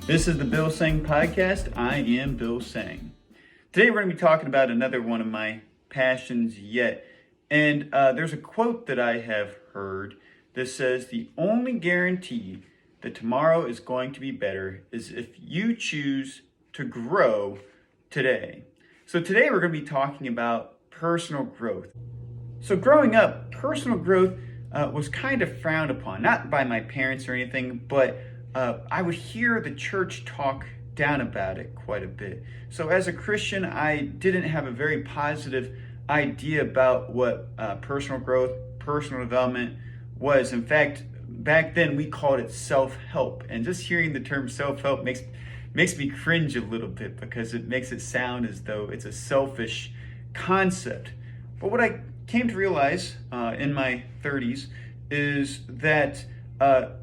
This is the Bill Seng podcast. I am Bill Seng. Today we're going to be talking about another one of my passions yet. And there's a quote that I have heard that says, the only guarantee that tomorrow is going to be better is if you choose to grow today. So today we're going to be talking about personal growth. So growing up, personal growth was kind of frowned upon, not by my parents or anything, but I would hear the church talk down about it quite a bit. So as a Christian, I didn't have a very positive idea about what personal growth, personal development was. In fact, back then we called it self-help. And just hearing the term self-help makes me cringe a little bit because it makes it sound as though it's a selfish concept. But what I came to realize in my 30s is that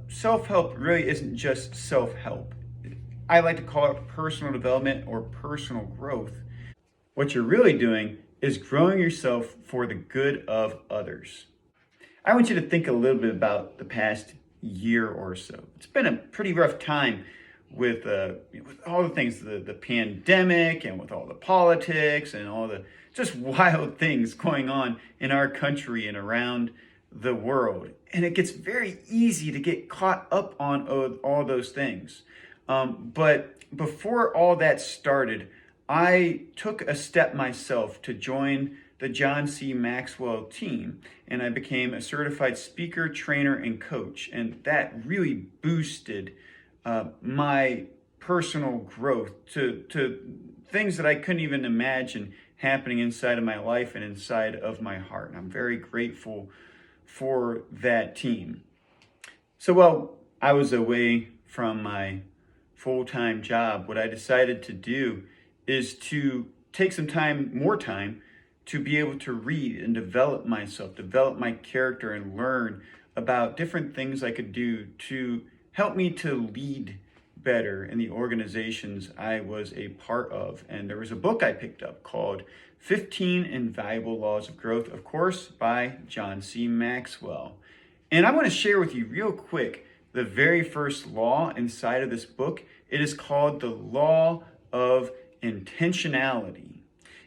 self-help really isn't just self-help. I like to call it personal development or personal growth. What you're really doing is growing yourself for the good of others. I want you to think a little bit about the past year or so. It's been a pretty rough time with all the things, the pandemic, and with all the politics and all the just wild things going on in our country and around the world. And it gets very easy to get caught up on all those things. But before all that started, I took a step myself to join the John C. Maxwell team, and I became a certified speaker, trainer, and coach. And that really boosted my personal growth to things that I couldn't even imagine happening inside of my life and inside of my heart. And I'm very grateful for that team. So while I was away from my full-time job, what I decided to do is to take some time, more time, to be able to read and develop myself, develop my character, and learn about different things I could do to help me to lead better in the organizations I was a part of. And there was a book I picked up called 15 Invaluable Laws of Growth, of course, by John C. Maxwell. And I want to share with you real quick the very first law inside of this book. It is called the law of intentionality.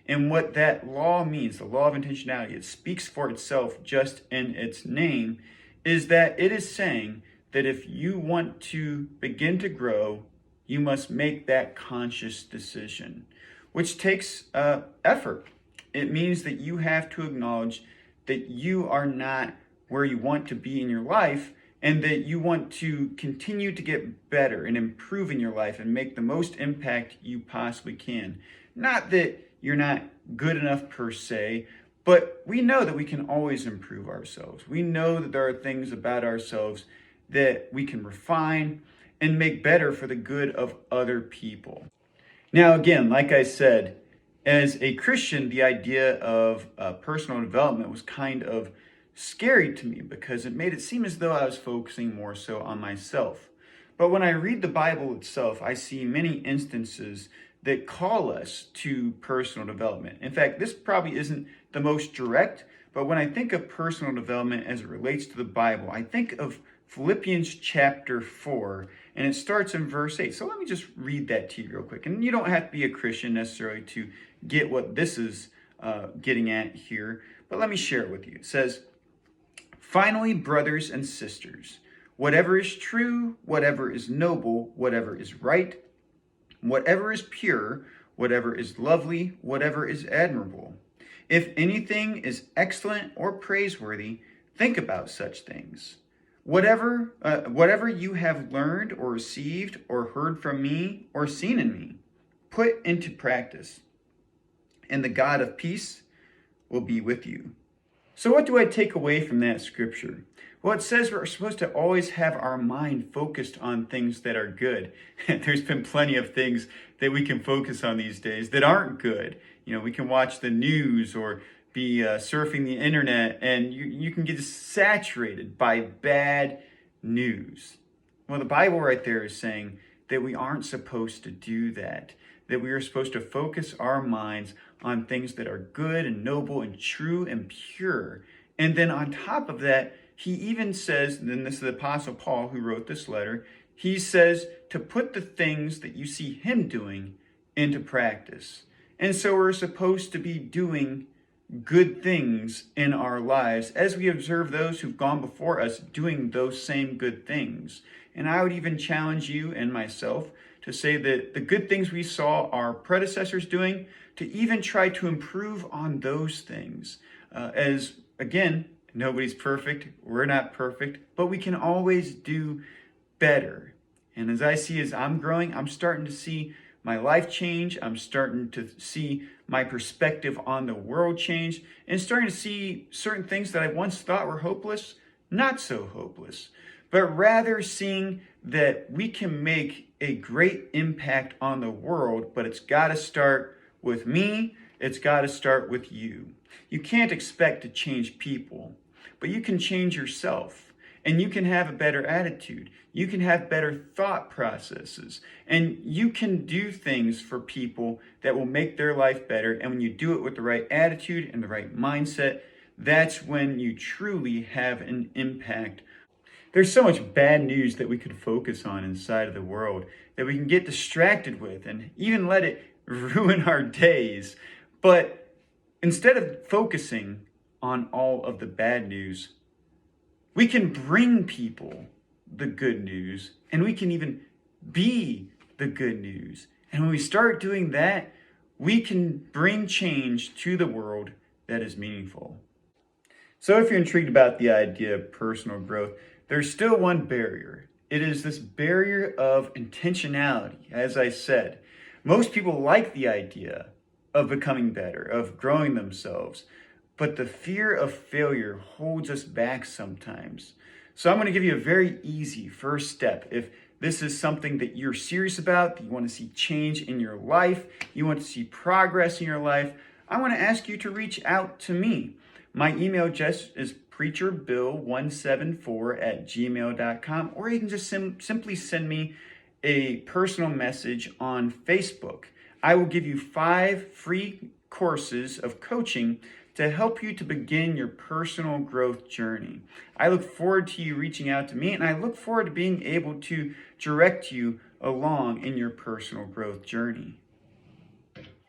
And what that law means, the law of intentionality, it speaks for itself just in its name, is that it is saying that if you want to begin to grow, you must make that conscious decision, which takes effort. It means that you have to acknowledge that you are not where you want to be in your life, and that you want to continue to get better and improve in your life and make the most impact you possibly can. Not that you're not good enough per se, but we know that we can always improve ourselves. We know that there are things about ourselves that we can refine and make better for the good of other people. Now, again, like I said, as a Christian, the idea of personal development was kind of scary to me because it made it seem as though I was focusing more so on myself. But when I read the Bible itself, I see many instances that call us to personal development. In fact, this probably isn't the most direct, but when I think of personal development as it relates to the Bible, I think of Philippians chapter 4, and it starts in verse 8. So let me just read that to you real quick. And you don't have to be a Christian necessarily to get what this is getting at here, but let me share it with you. It says, "Finally, brothers and sisters, whatever is true, whatever is noble, whatever is right, whatever is pure, whatever is lovely, whatever is admirable, if anything is excellent or praiseworthy, think about such things. Whatever you have learned or received or heard from me or seen in me, put into practice, and the God of peace will be with you." So what do I take away from that scripture? Well, it says we're supposed to always have our mind focused on things that are good. There's been plenty of things that we can focus on these days that aren't good. You know, we can watch the news or be surfing the internet, and you can get saturated by bad news. Well, the Bible right there is saying that we aren't supposed to do that we are supposed to focus our minds on things that are good and noble and true and pure. And then on top of that, he even says, and this is the Apostle Paul who wrote this letter, he says to put the things that you see him doing into practice. And so we're supposed to be doing good things in our lives as we observe those who've gone before us doing those same good things. And I would even challenge you and myself to say that the good things we saw our predecessors doing, to even try to improve on those things. As again, nobody's perfect, we're not perfect, but we can always do better. And as I'm growing, I'm starting to see my life change. I'm starting to see my perspective on the world change, and starting to see certain things that I once thought were hopeless, not so hopeless, but rather seeing that we can make a great impact on the world, but it's got to start with me. It's got to start with you. You can't expect to change people, but you can change yourself. And you can have a better attitude. You can have better thought processes. And you can do things for people that will make their life better. And when you do it with the right attitude and the right mindset, that's when you truly have an impact. There's so much bad news that we could focus on inside of the world that we can get distracted with and even let it ruin our days. But instead of focusing on all of the bad news, we can bring people the good news, and we can even be the good news. And when we start doing that, we can bring change to the world that is meaningful. So if you're intrigued about the idea of personal growth, there's still one barrier. It is this barrier of intentionality. As I said, most people like the idea of becoming better, of growing themselves, but the fear of failure holds us back sometimes. So I'm going to give you a very easy first step. If this is something that you're serious about, that you want to see change in your life, you want to see progress in your life, I want to ask you to reach out to me. My email address is preacherbill174@gmail.com, or you can just simply send me a personal message on Facebook. I will give you 5 free courses of coaching to help you to begin your personal growth journey. I look forward to you reaching out to me, and I look forward to being able to direct you along in your personal growth journey.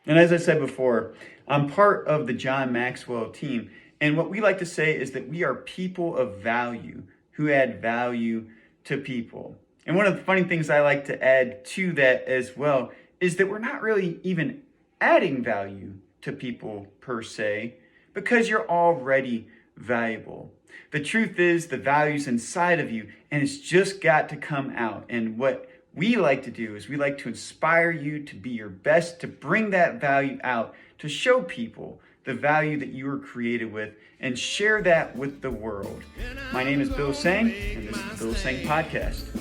And as I said before, I'm part of the John Maxwell team, and what we like to say is that we are people of value who add value to people. And one of the funny things I like to add to that as well is that we're not really even adding value to people per se, because you're already valuable. The truth is, the value's inside of you, and it's just got to come out. And what we like to do is we like to inspire you to be your best, to bring that value out, to show people the value that you were created with, and share that with the world. My name is Bill Seng, and this is the Bill Seng Podcast.